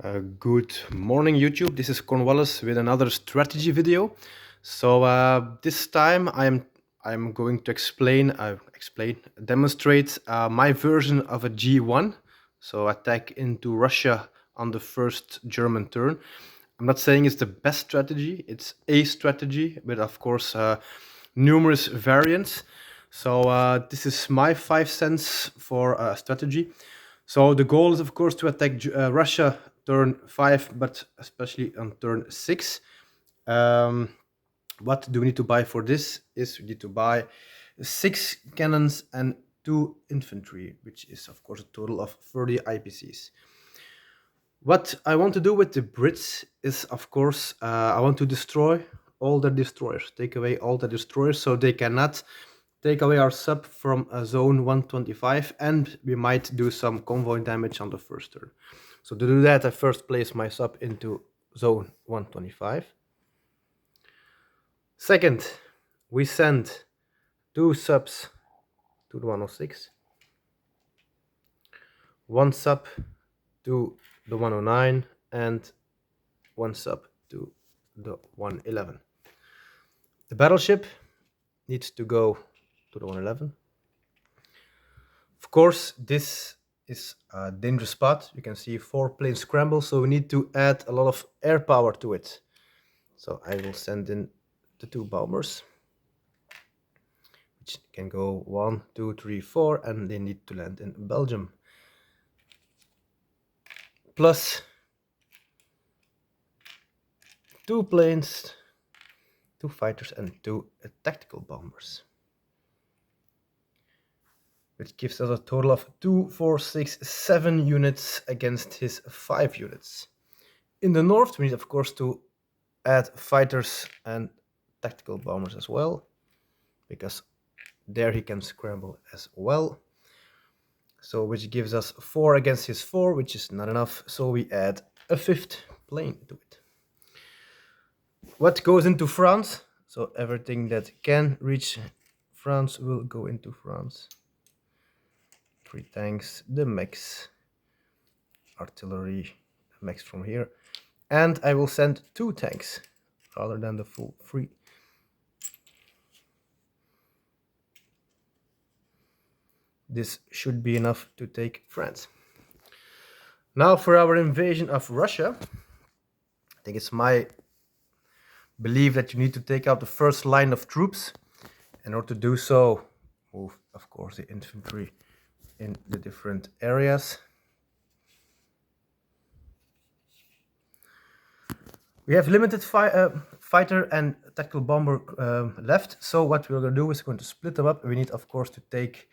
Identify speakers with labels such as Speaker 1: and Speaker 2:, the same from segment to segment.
Speaker 1: Good morning, YouTube. This is Cornwallis with another strategy video. This time I'm going to demonstrate my version of a G1. So attack into Russia on the first German turn. I'm not saying it's the best strategy. It's a strategy, but of course numerous variants. This is my 5 cents for strategy. So the goal is, of course, to attack Russia turn 5, but especially on turn 6. What do we need to buy for this? Is we need to buy 6 cannons and 2 infantry, which is, of course, a total of 30 IPCs. What I want to do with the Brits is, of course, I want to destroy all the destroyers, take away all the destroyers, so they cannot take away our sub from zone 125, and we might do some convoy damage on the first turn. So to do that, I first place my sub into zone 125. Second, we send 2 subs to the 106, 1 sub to the 109, and 1 sub to the 111. The battleship needs to go to the 111. Of course, this is a dangerous spot. You can see 4 planes scramble, so we need to add a lot of air power to it. So I will send in the 2 bombers, which can go 1, 2, 3, 4, and they need to land in Belgium. Plus 2 planes, 2 fighters, and 2 tactical bombers, which gives us a total of 2, 4, 6, 7 units against his 5 units. In the north, we need, of course, to add fighters and tactical bombers as well, because there he can scramble as well. So which gives us 4 against his 4, which is not enough, so we add a 5th plane to it. What goes into France? So everything that can reach France will go into France. 3 tanks, the mechs, artillery, mechs from here, and I will send 2 tanks rather than the full 3. This should be enough to take France. Now for our invasion of Russia, I think it's my belief that you need to take out the first line of troops. In order to do so, move, of course, the infantry in the different areas. We have limited fighter and tactical bomber left, so what we're going to do is going to split them up. We need, of course, to take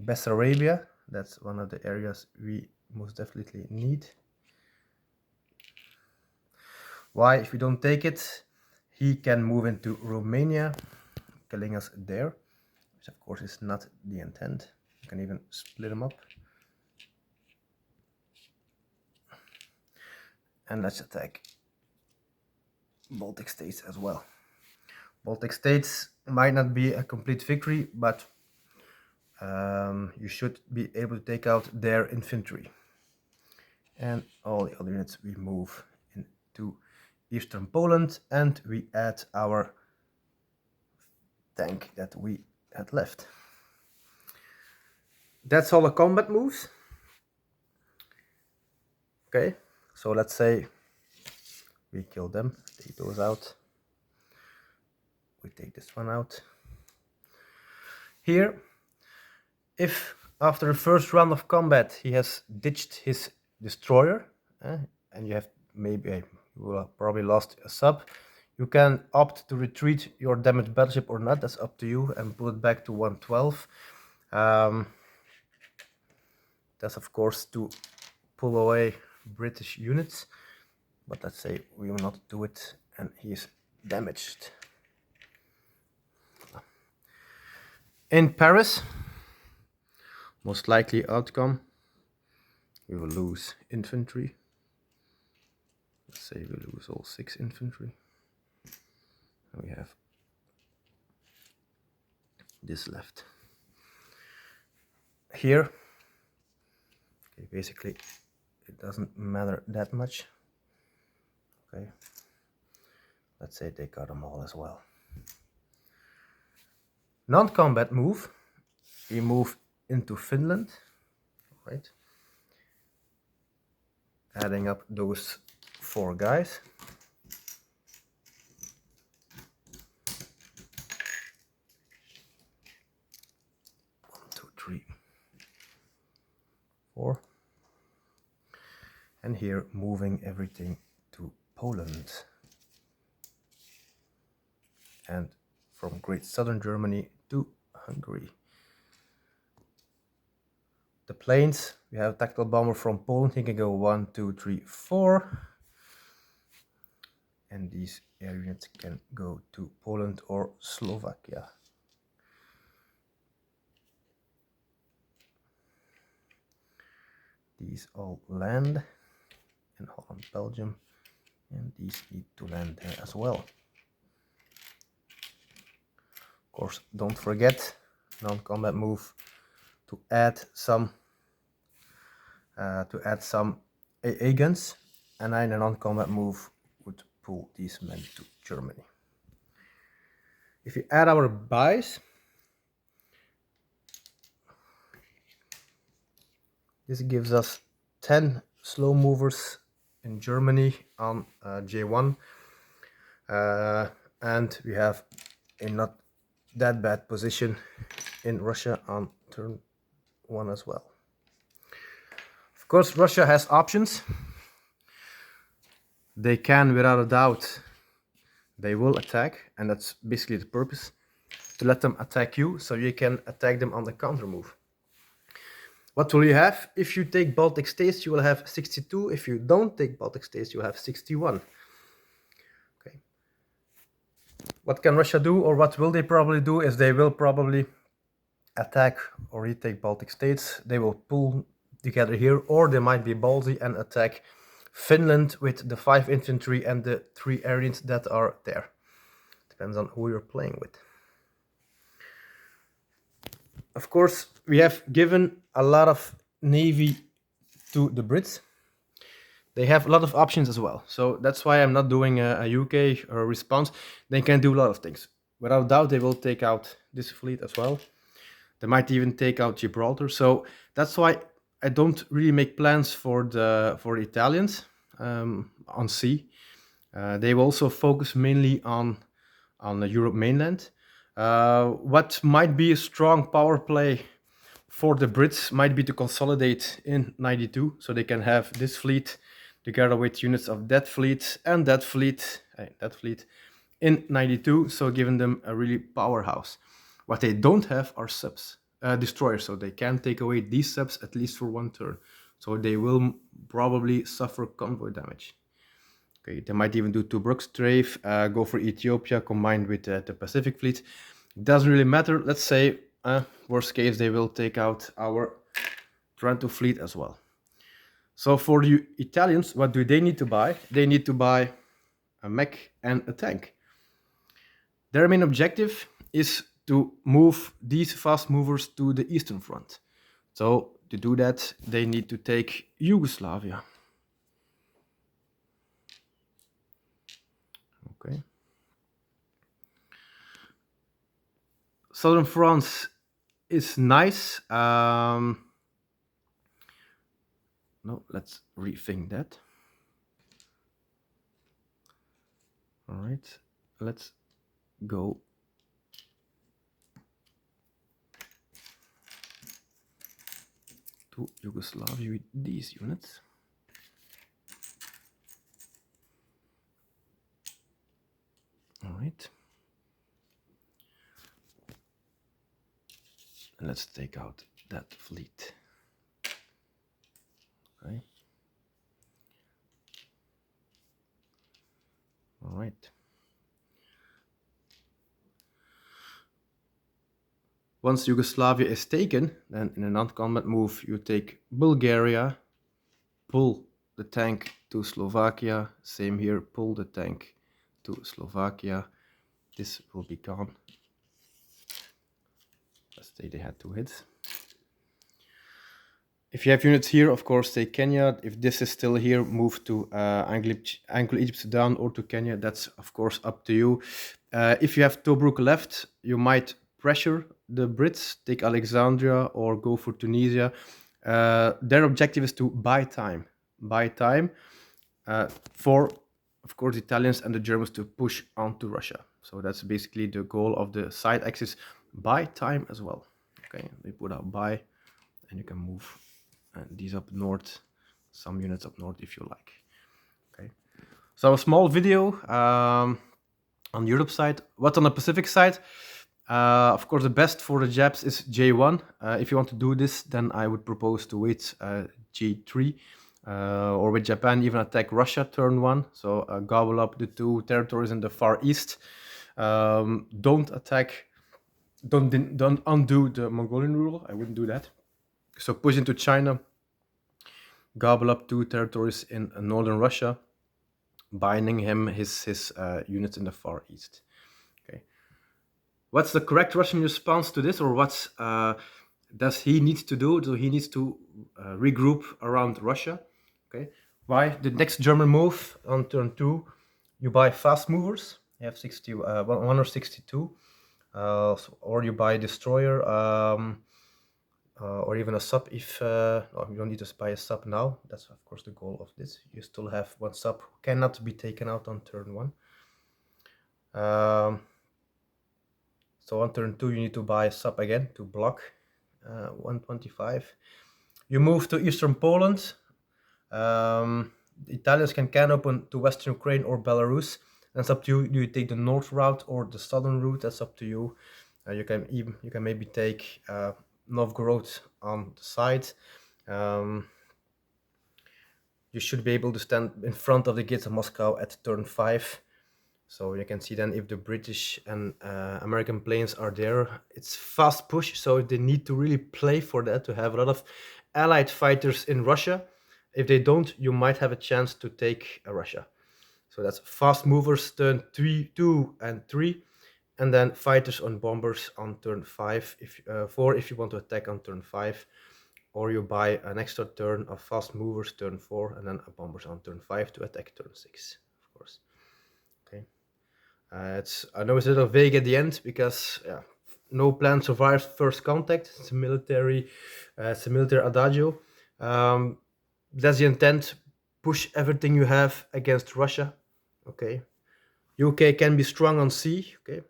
Speaker 1: Bessarabia. That's one of the areas we most definitely need. Why? If we don't take it, he can move into Romania, killing us there, which of course is not the intent. You can even split them up. And let's attack Baltic states as well. Baltic states might not be a complete victory, but you should be able to take out their infantry. And all the other units we move into Eastern Poland, and we add our tank that we had left. That's all the combat moves. Okay, so let's say we kill them, take those out. We take this one out. Here, if after the first round of combat he has ditched his destroyer, and you have you will probably lost a sub, you can opt to retreat your damaged battleship or not. That's up to you, and pull it back to 112. That's of course to pull away British units, but let's say we will not do it and he is damaged. In Paris, most likely outcome, we will lose infantry. Let's say we lose all 6 infantry. And we have this left. Here, okay, basically it doesn't matter that much. Okay, let's say they got them all as well. Non-combat move, we move into Finland, right? Adding up those 4 guys. One, two, three, 4. And here moving everything to Poland. And from Great Southern Germany to Hungary. The planes, we have a tactical bomber from Poland. He can go 1, 2, 3, 4. And these air units can go to Poland or Slovakia. These all land in Holland, Belgium, and these need to land there as well. Of course, don't forget non-combat move to add some AA guns, and in a non-combat move would pull these men to Germany. If you add our buys, this gives us 10 slow movers in Germany on J1, and we have a not that bad position in Russia on turn 1 as well. Of course, Russia has options. They can, without a doubt, they will attack, and that's basically the purpose, to let them attack you so you can attack them on the counter move. What will you have? If you take Baltic states, you will have 62. If you don't take Baltic states, you have 61. Okay. What can Russia do, or what will they probably do, is they will probably attack or retake Baltic states. They will pull together here, or they might be ballsy and attack Finland with the 5 infantry and the 3 air units that are there. Depends on who you're playing with. Of course, we have given a lot of navy to the Brits. They have a lot of options as well. So that's why I'm not doing a UK or a response. They can do a lot of things. Without doubt, they will take out this fleet as well. They might even take out Gibraltar. So that's why I don't really make plans for the Italians on sea. They will also focus mainly on the Europe mainland. What might be a strong power play for the Brits might be to consolidate in 92, so they can have this fleet together with units of that fleet and that fleet in 92, so giving them a really powerhouse. What they don't have are subs, destroyers, so they can take away these subs at least for 1 turn. So they will probably suffer convoy damage. Okay, they might even do Tobruk strafe, go for Ethiopia combined with the Pacific fleet. It doesn't really matter. Let's say, worst case, they will take out our Trento fleet as well. So for the Italians, what do they need to buy? They need to buy a mech and a tank. Their main objective is to move these fast movers to the Eastern Front. So to do that, they need to take Yugoslavia. Okay. Southern France is nice. No, let's rethink that. All right, let's go to Yugoslavia with these units. All right. And let's take out that fleet. Okay. All right. Once Yugoslavia is taken, then in a non-combat move, you take Bulgaria, pull the tank to Slovakia. Same here, pull the tank to Slovakia. This will be gone. Let's say they had 2 hits. If you have units here, of course, take Kenya. If this is still here, move to Anglo-Egypt, Sudan, or to Kenya. That's, of course, up to you. If you have Tobruk left, you might pressure the Brits, take Alexandria, or go for Tunisia. Their objective is to buy time. For, of course, the Italians and the Germans to push onto Russia. So that's basically the goal of the side axis. Buy time as well. Okay, they put out buy, and you can move these up north, some units up north if you like. Okay, so a small video on Europe side. What's on the Pacific side? Of course, the best for the Japs is J1. If you want to do this, then I would propose to wait J3. Or with Japan, even attack Russia turn 1. So gobble up the 2 territories in the Far East. Don't undo the Mongolian rule. I wouldn't do that. So push into China, gobble up 2 territories in northern Russia, binding him his units in the Far East. Okay. What's the correct Russian response to this, or what does he need to do? So he needs to regroup around Russia. Okay. Why? The next German move on turn 2, you buy fast movers. You have 1 or 62, or you buy a destroyer, or even a sub. If you don't need to buy a sub now, that's of course the goal of this. You still have 1 sub who cannot be taken out on turn 1. So on turn 2, you need to buy a sub again to block 125. You move to eastern Poland. The Italians can open to western Ukraine or Belarus. That's up to you. Do you take the north route or the southern route? That's up to you. You can maybe take Novgorod on the side. You should be able to stand in front of the gates of Moscow at turn 5. So you can see then if the British and American planes are there. It's fast push, so they need to really play for that, to have a lot of allied fighters in Russia. If they don't, you might have a chance to take Russia. So that's fast movers turn 2 and 3, and then fighters on bombers on turn 5, 4 if you want to attack on turn 5, or you buy an extra turn of fast movers turn 4 and then a bombers on turn 5 to attack turn 6, of course. Okay. I know it's a little vague at the end because no plan survives first contact. It's a military adagio. That's the intent. Push everything you have against Russia. Okay. UK can be strong on sea. Okay.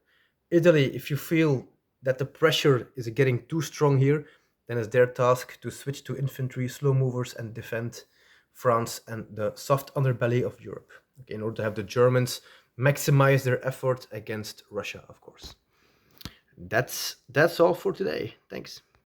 Speaker 1: Italy, if you feel that the pressure is getting too strong here, then it's their task to switch to infantry, slow movers, and defend France and the soft underbelly of Europe. Okay, in order to have the Germans maximize their effort against Russia, of course. That's all for today. Thanks.